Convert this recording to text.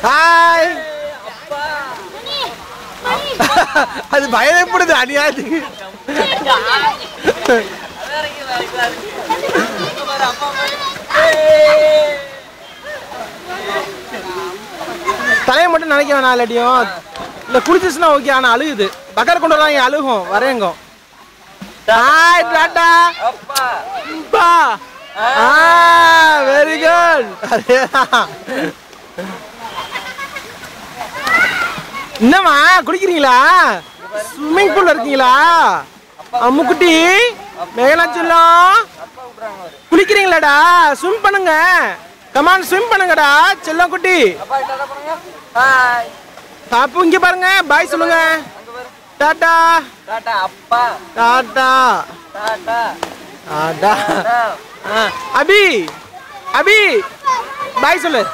Hi. அது பயப்படுது அநியாயத்துக்கு. தலையை மட்டும் நினைக்க வேணாம் இல்லாட்டியும் இல்லை குளிச்சிச்சுன்னா ஓகே. ஆனால் அழுகுது. பக்கர் கொண்டு வரலாம் இங்கே அழுகும் வரேங்க. ஹாய் டாடா அப்பா. Very good. என்னம்மா குளிக்கிறீங்களா? ஸ்விம்மிங் பூல்ல இருக்கீங்களா? அம்முக்குட்டி மேகலாச்செல்லம் குளிக்கிறீங்களாடா? ஸ்விம் பண்ணுங்க. கமான் ஸ்விம் பண்ணுங்கடா செல்லம் குட்டி. பாப்பு இங்க பாருங்க. பாய் சொல்லுங்க. டாடா டாடா அப்பா. டாடா டாடா டாடா. அபி அபி பாய் சொல்லு.